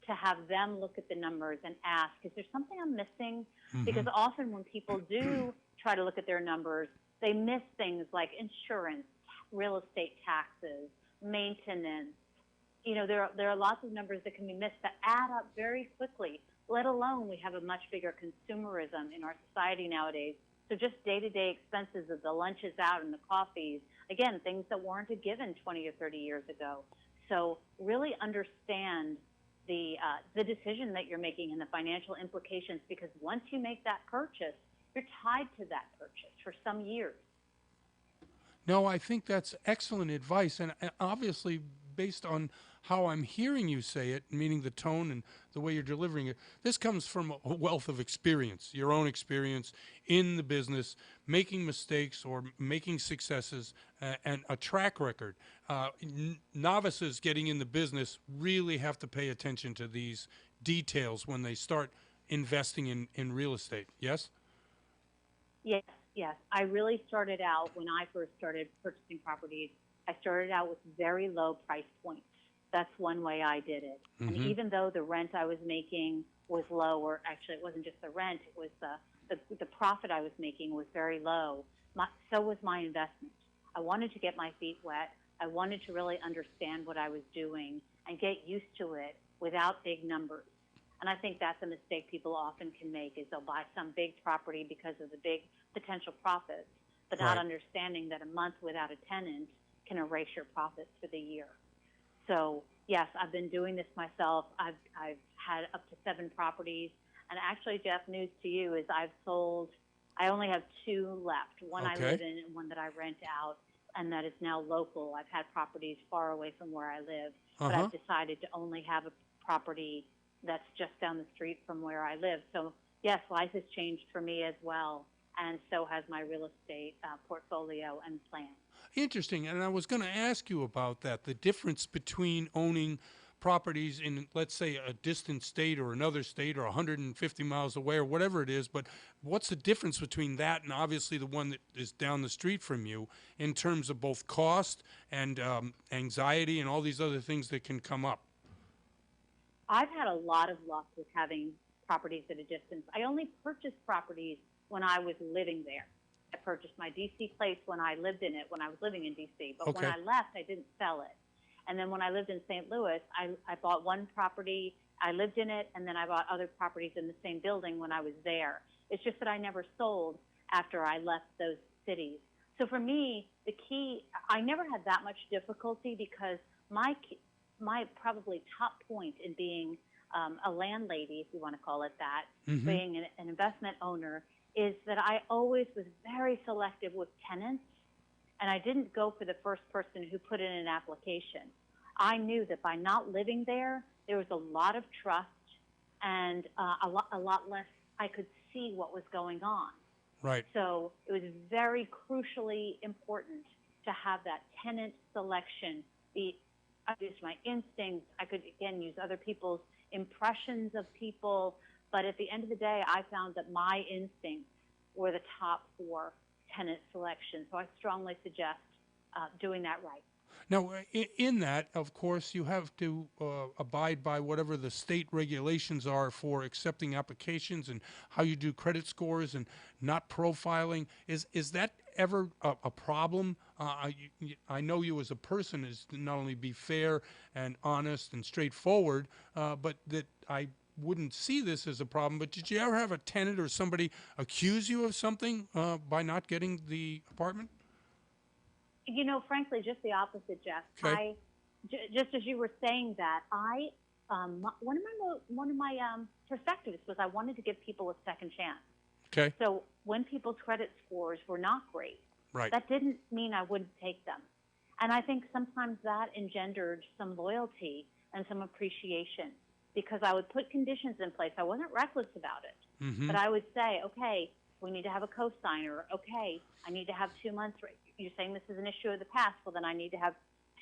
to have them look at the numbers and ask, is there something I'm missing? Mm-hmm. Because often when people do try to look at their numbers, they miss things like insurance, real estate taxes, maintenance. You know, there are lots of numbers that can be missed that add up very quickly, let alone we have a much bigger consumerism in our society nowadays. So just day-to-day expenses of the lunches out and the coffees, again, things that weren't a given 20 or 30 years ago. So really understand the decision that you're making and the financial implications, because once you make that purchase, you're tied to that purchase for some years. No, I think that's excellent advice. And obviously, based on how I'm hearing you say it, meaning the tone and the way you're delivering it, this comes from a wealth of experience, your own experience in the business, making mistakes or making successes, and a track record. Novices getting in the business really have to pay attention to these details when they start investing in real estate. Yes? Yes. I really started out, when I first started purchasing properties, I started out with very low price points. That's one way I did it. Mm-hmm. And even though the rent I was making was low, or actually it wasn't just the rent, it was the profit I was making was very low. So was my investment. I wanted to get my feet wet. I wanted to really understand what I was doing and get used to it without big numbers. And I think that's a mistake people often can make, is they'll buy some big property because of the big potential profits, but not Right. understanding that a month without a tenant can erase your profits for the year. So yes, I've been doing this myself. I've had up to 7 properties. And actually, Jeff, news to you is I only have 2 left. One I Okay. live in and one that I rent out, and that is now local. I've had properties far away from where I live, but I've decided to only have a property that's just down the street from where I live. So yes, life has changed for me as well, and so has my real estate portfolio and plan. Interesting. And I was going to ask you about that, the difference between owning properties in, let's say, a distant state or another state or 150 miles away or whatever it is. But what's the difference between that and obviously the one that is down the street from you in terms of both cost and anxiety and all these other things that can come up? I've had a lot of luck with having properties at a distance. I only purchased properties when I was living there. I purchased my D.C. place when I lived in it, when I was living in D.C. But when Okay. I left, I didn't sell it. And then when I lived in St. Louis, I bought one property, I lived in it, and then I bought other properties in the same building when I was there. It's just that I never sold after I left those cities. So for me, the key, I never had that much difficulty because my probably top point in being a landlady, if you want to call it that, being an investment owner, is that I always was very selective with tenants, and I didn't go for the first person who put in an application. I knew that by not living there, there was a lot of trust and a lot less, I could see what was going on. Right. So it was very crucially important to have that tenant selection. I used my instincts. I could, again, use other people's impressions of people. But at the end of the day, I found that my instincts were the top for tenant selection. So I strongly suggest doing that right. Now, in that, of course, you have to abide by whatever the state regulations are for accepting applications and how you do credit scores and not profiling. Is that ever a problem? I know you as a person is to not only be fair and honest and straightforward, but that I wouldn't see this as a problem. But did you ever have a tenant or somebody accuse you of something by not getting the apartment? You know, frankly, just the opposite, Jeff. Okay. Just as you were saying that, one of my perspectives was I wanted to give people a second chance. Okay. So when people's credit scores were not great, Right. that didn't mean I wouldn't take them. And I think sometimes that engendered some loyalty and some appreciation because I would put conditions in place. I wasn't reckless about it, but I would say, okay, we need to have a co-signer. Okay, I need to have 2 months. You're saying this is an issue of the past. Well, then I need to have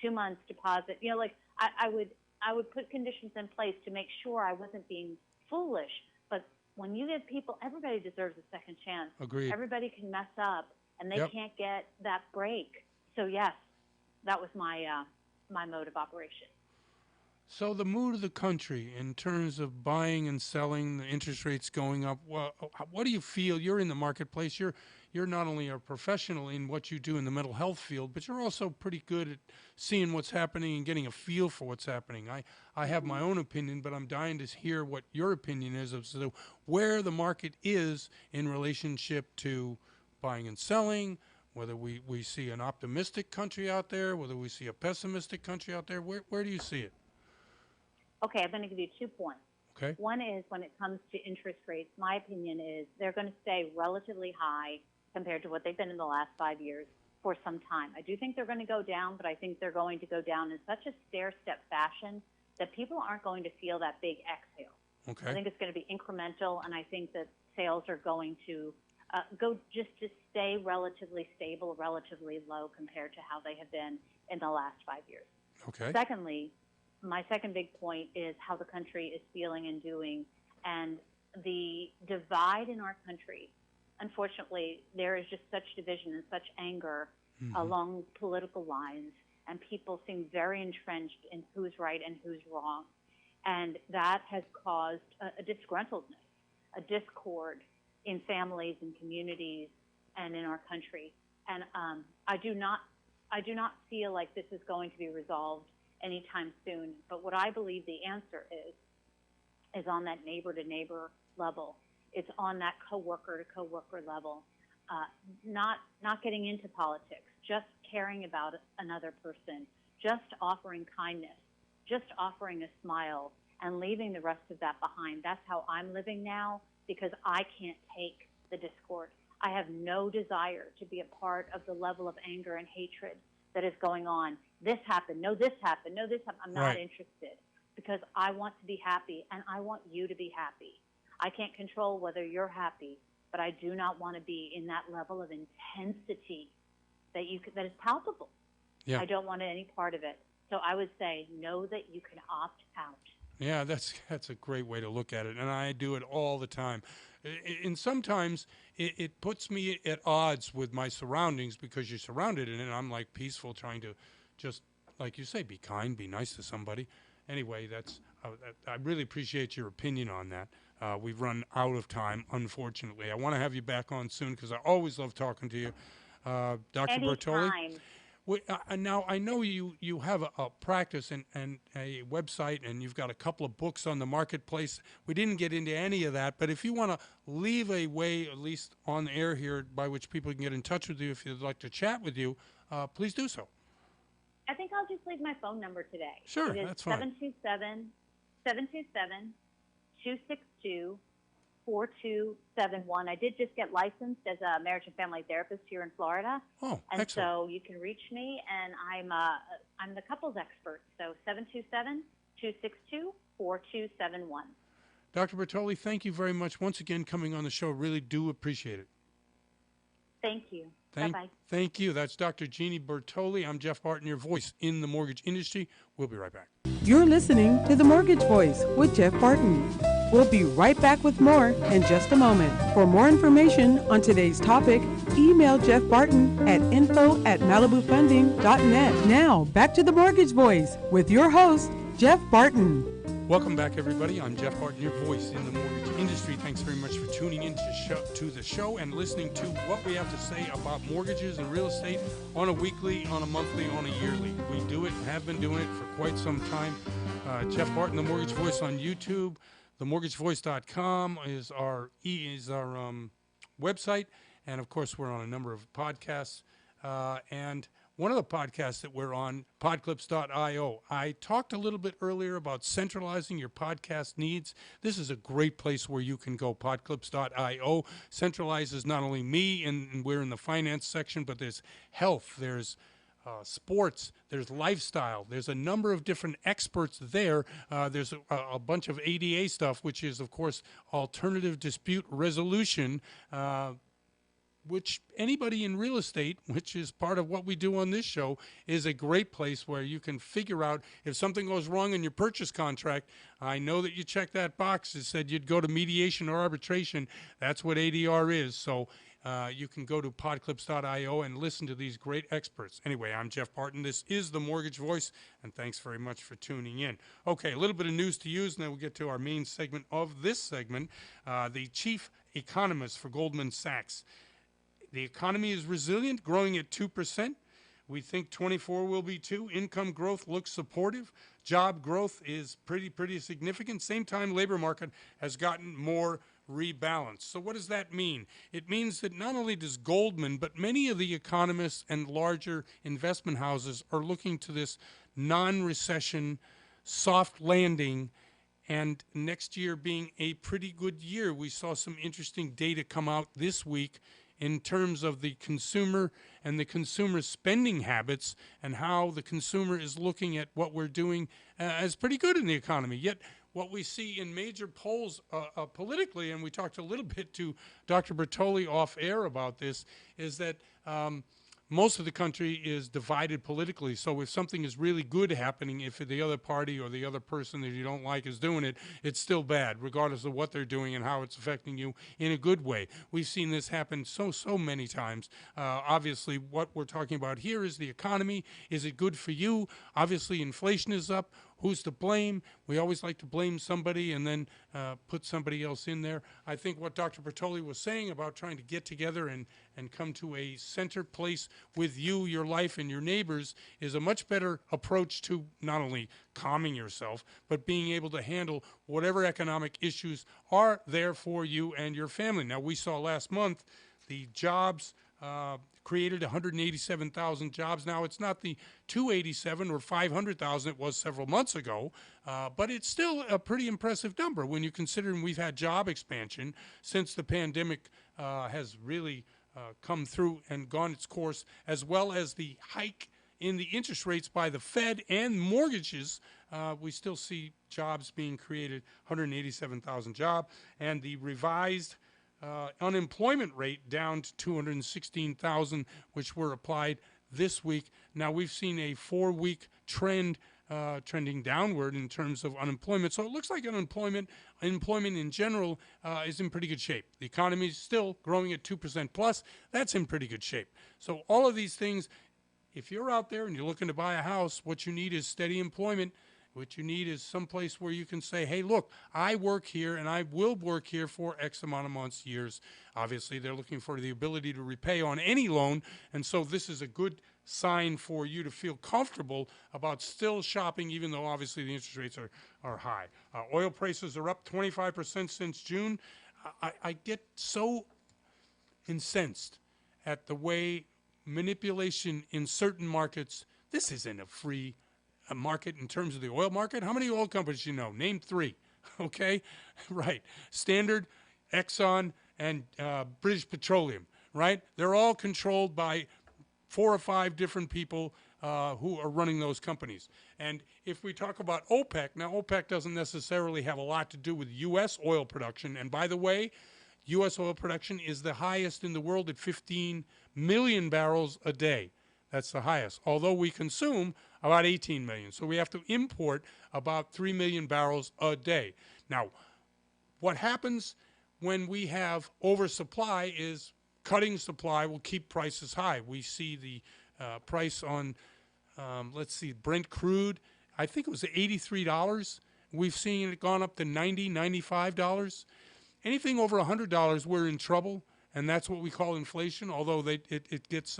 2 months deposit. You know, like I would put conditions in place to make sure I wasn't being foolish. But when you give people, everybody deserves a second chance. Agreed. Everybody can mess up, and they can't get that break. So yes, that was my my mode of operation. So the mood of the country in terms of buying and selling, the interest rates going up, what do you feel? You're in the marketplace. You're not only a professional in what you do in the mental health field, but you're also pretty good at seeing what's happening and getting a feel for what's happening. I have my own opinion, but I'm dying to hear what your opinion is of so where the market is in relationship to buying and selling, whether we see an optimistic country out there, whether we see a pessimistic country out there. Where do you see it? Okay, I'm going to give you 2 points. Okay. One is when it comes to interest rates, my opinion is they're going to stay relatively high compared to what they've been in the last 5 years for some time. I do think they're going to go down, but I think they're going to go down in such a stair-step fashion that people aren't going to feel that big exhale. Okay. I think it's going to be incremental, and I think that sales are going to go just to stay relatively stable, relatively low compared to how they have been in the last 5 years. Okay. Secondly, my second big point is how the country is feeling and doing. And the divide in our country, unfortunately, there is just such division and such anger along political lines, and people seem very entrenched in who's right and who's wrong. And that has caused a disgruntledness, a discord in families and communities and in our country. And I do not feel like this is going to be resolved anytime soon. But what I believe the answer is on that neighbor-to-neighbor level. It's on that coworker-to-coworker level. Not getting into politics, just caring about another person, just offering kindness, just offering a smile, and leaving the rest of that behind. That's how I'm living now because I can't take the discord. I have no desire to be a part of the level of anger and hatred that is going on. This happened. No, this happened. No, this happened. I'm not interested because I want to be happy and I want you to be happy. I can't control whether you're happy, but I do not want to be in that level of intensity that is palpable. Yeah. I don't want any part of it. So I would say know that you can opt out. Yeah, that's a great way to look at it, and I do it all the time. And sometimes it puts me at odds with my surroundings because you're surrounded in it, and I'm like peaceful, trying to just, like you say, be kind, be nice to somebody. Anyway, I really appreciate your opinion on that. We've run out of time, unfortunately. I want to have you back on soon because I always love talking to you. Dr. Bertoli, Now, I know you have a practice and a website, and you've got a couple of books on the marketplace. We didn't get into any of that, but if you want to leave a way, at least on the air here, by which people can get in touch with you if they'd like to chat with you, please do so. I think I'll just leave my phone number today. Sure, it is that's fine. 727-727-4271. I did just get licensed as a marriage and family therapist here in Florida. Oh, and excellent. so you can reach me, and I'm the couples expert. So 727-262-4271. Dr. Bertoli, thank you very much once again coming on the show. Really do appreciate it. Thank you. Bye-bye. Thank you. That's Dr. Jeannie Bertoli. I'm Jeff Barton, your voice in the mortgage industry. We'll be right back. You're listening to The Mortgage Voice with Jeff Barton. We'll be right back with more in just a moment. For more information on today's topic, email Jeff Barton at info@malibufunding.net. Now, back to The Mortgage Voice with your host, Jeff Barton. Welcome back, everybody. I'm Jeff Barton, your voice in the mortgage industry. Thanks very much for tuning in to the show and listening to what we have to say about mortgages and real estate on a weekly, on a monthly, on a yearly. We do it, have been doing it for quite some time. Jeff Barton, the Mortgage Voice on YouTube. TheMortgageVoice.com is our website, and of course we're on a number of podcasts. And one of the podcasts that we're on, podclips.io. I talked a little bit earlier about centralizing your podcast needs. This is a great place where you can go. Podclips.io centralizes not only me, and we're in the finance section, but there's health, there's sports, there's lifestyle, there's a number of different experts there. There's a bunch of ADA stuff, which is, of course, alternative dispute resolution, which anybody in real estate, which is part of what we do on this show, is a great place where you can figure out if something goes wrong in your purchase contract. I know that you checked that box. It said you'd go to mediation or arbitration. That's what ADR is. So you can go to podclips.io and listen to these great experts. Anyway, I'm Jeff Barton. This is The Mortgage Voice, and thanks very much for tuning in. Okay, a little bit of news to use, and then we'll get to our main segment of this segment. The chief economist for Goldman Sachs. The economy is resilient, growing at 2%. We think 24 will be 2. Income growth looks supportive. Job growth is pretty significant. Same time, labor market has gotten more rebalanced. So what does that mean? It means that not only does Goldman, but many of the economists and larger investment houses are looking to this non-recession soft landing, and next year being a pretty good year. We saw some interesting data come out this week in terms of the consumer and the consumer spending habits and how the consumer is looking at what we're doing as pretty good in the economy. Yet what we see in major polls politically, and we talked a little bit to Dr. Bertoli off air about this, is that most of the country is divided politically. So if something is really good happening, if the other party or the other person that you don't like is doing it, it's still bad, regardless of what they're doing and how it's affecting you in a good way. We've seen this happen so many times. Obviously, what we're talking about here is the economy. Is it good for you? Obviously, inflation is up. Who's to blame? We always like to blame somebody and then put somebody else in there. I think what Dr. Bertoli was saying about trying to get together and come to a center place with you, your life, and your neighbors is a much better approach to not only calming yourself, but being able to handle whatever economic issues are there for you and your family. Now, we saw last month the jobs created 187,000 jobs. Now, it's not the 287 or 500,000 it was several months ago, but it's still a pretty impressive number when you consider we've had job expansion since the pandemic has really come through and gone its course, as well as the hike in the interest rates by the Fed and mortgages. We still see jobs being created, 187,000 jobs, and the revised unemployment rate down to 216,000, which were applied this week. Now, we've seen a 4-week trend trending downward in terms of unemployment. So it looks like unemployment in general is in pretty good shape. The economy is still growing at 2% plus. That's in pretty good shape. So all of these things, if you're out there and you're looking to buy a house, what you need is steady employment. What you need is someplace where you can say, hey, look, I work here and I will work here for X amount of months, years. Obviously, they're looking for the ability to repay on any loan, and so this is a good sign for you to feel comfortable about still shopping, even though obviously the interest rates are high. Oil prices are up 25% since June. I get so incensed at the way manipulation in certain markets. This isn't a free market in terms of the oil market. How many oil companies do you know? Name 3. Okay, right. Standard, Exxon, and British Petroleum, right? They're all controlled by 4 or 5 different people who are running those companies. And if we talk about OPEC, now OPEC doesn't necessarily have a lot to do with U.S. oil production. And by the way, U.S. oil production is the highest in the world at 15 million barrels a day. That's the highest, although we consume about 18 million. So we have to import about 3 million barrels a day. Now, what happens when we have oversupply is cutting supply will keep prices high. We see the price on, let's see, Brent crude, I think it was $83. We've seen it gone up to $90, $95. Anything over $100, we're in trouble, and that's what we call inflation, although it gets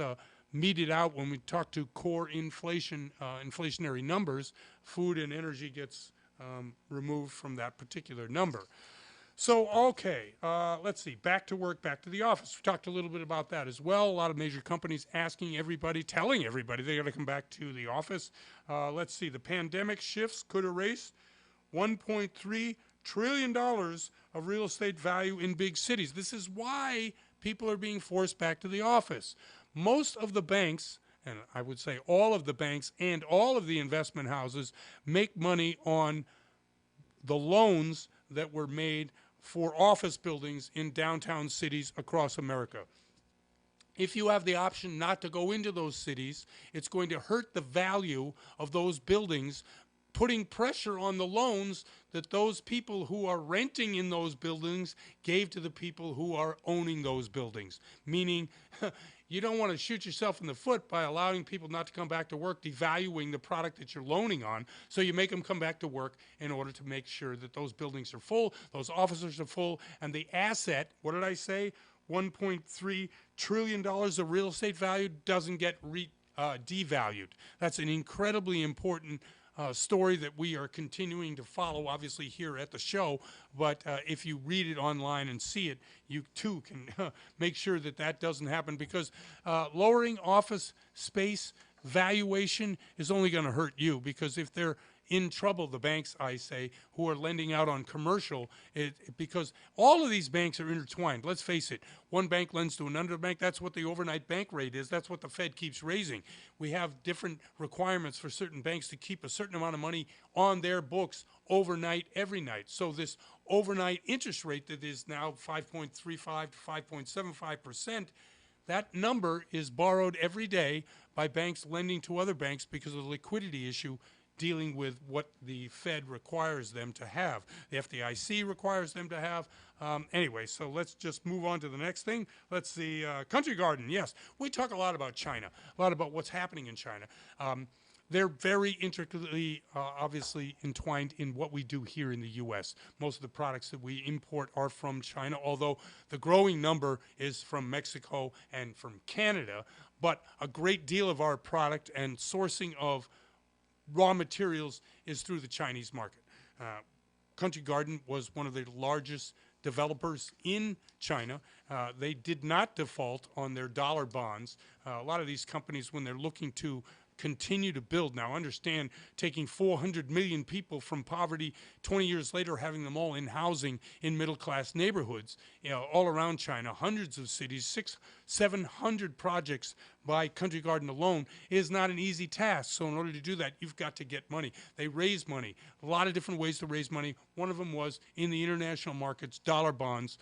meted out when we talk to core inflation, inflationary numbers. Food and energy gets removed from that particular number. So, okay, let's see, back to work, back to the office. We talked a little bit about that as well. A lot of major companies asking everybody, telling everybody they got to come back to the office. Let's see, the pandemic shifts could erase $1.3 trillion of real estate value in big cities. This is why people are being forced back to the office. Most of the banks, and I would say all of the banks and all of the investment houses, make money on the loans that were made for office buildings in downtown cities across America. If you have the option not to go into those cities, it's going to hurt the value of those buildings, putting pressure on the loans that those people who are renting in those buildings gave to the people who are owning those buildings. Meaning, you don't want to shoot yourself in the foot by allowing people not to come back to work, devaluing the product that you're loaning on, so you make them come back to work in order to make sure that those buildings are full, those offices are full, and the asset, what did I say, $1.3 trillion of real estate value doesn't get devalued. That's an incredibly important story that we are continuing to follow, obviously here at the show, but if you read it online and see it, you too can make sure that that doesn't happen, because lowering office space valuation is only going to hurt you, because if they're in trouble, the banks, I say, who are lending out on commercial, because all of these banks are intertwined. Let's face it, one bank lends to another bank. That's what the overnight bank rate is. That's what the Fed keeps raising. We have different requirements for certain banks to keep a certain amount of money on their books overnight, every night. So this overnight interest rate that is now 5.35 to 5.75%, that number is borrowed every day by banks lending to other banks because of the liquidity issue dealing with what the Fed requires them to have. The FDIC requires them to have. Anyway, so let's just move on to the next thing. Let's see, Country Garden, yes. We talk a lot about China, a lot about what's happening in China. They're very intricately, obviously, entwined in what we do here in the U.S. Most of the products that we import are from China, although the growing number is from Mexico and from Canada. But a great deal of our product and sourcing of raw materials is through the Chinese market. Country Garden was one of the largest developers in China. They did not default on their dollar bonds. A lot of these companies, when they're looking to continue to build. Now, understand, taking 400 million people from poverty, 20 years later, having them all in housing in middle-class neighborhoods, all around China, hundreds of cities, 700 projects by Country Garden alone is not an easy task. So in order to do that, you've got to get money. They raise money. A lot of different ways to raise money. One of them was in the international markets, dollar bonds.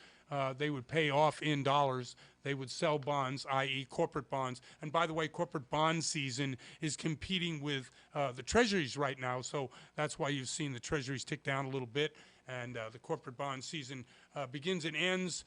They would pay off in dollars. They would sell bonds, i.e. corporate bonds. And by the way, corporate bond season is competing with the treasuries right now. So that's why you've seen the treasuries tick down a little bit. And the corporate bond season begins and ends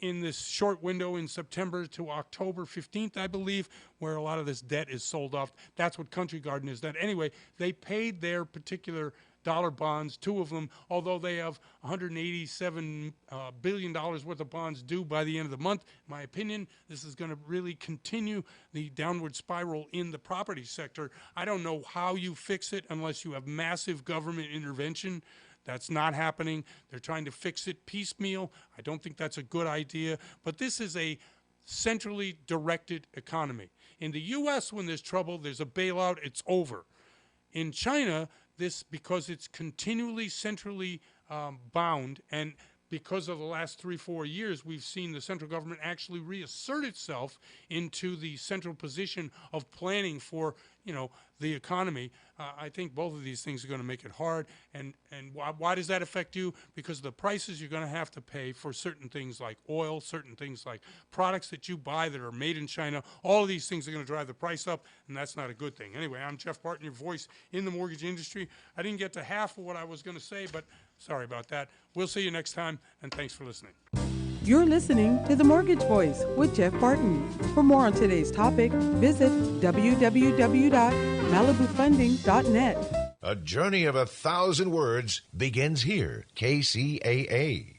in this short window in September to October 15th, I believe, where a lot of this debt is sold off. That's what Country Garden is. That anyway, they paid their particular dollar bonds, two of them, although they have $187 billion worth of bonds due by the end of the month. In my opinion, this is going to really continue the downward spiral in the property sector. I don't know how you fix it unless you have massive government intervention. That's not happening. They're trying to fix it piecemeal. I don't think that's a good idea. But this is a centrally directed economy. In the U.S., when there's trouble, there's a bailout, it's over. In China, this, because it's continually centrally bound, and because of the last 3-4 years, we've seen the central government actually reassert itself into the central position of planning for, the economy. I think both of these things are going to make it hard. And why does that affect you? Because the prices you're going to have to pay for certain things like oil, certain things like products that you buy that are made in China, all of these things are going to drive the price up, and that's not a good thing. Anyway, I'm Jeff Barton, your voice in the mortgage industry. I didn't get to half of what I was going to say, but sorry about that. We'll see you next time, and thanks for listening. You're listening to The Mortgage Voice with Jeff Barton. For more on today's topic, visit www.malibufunding.net. A journey of 1,000 words begins here. KCAA.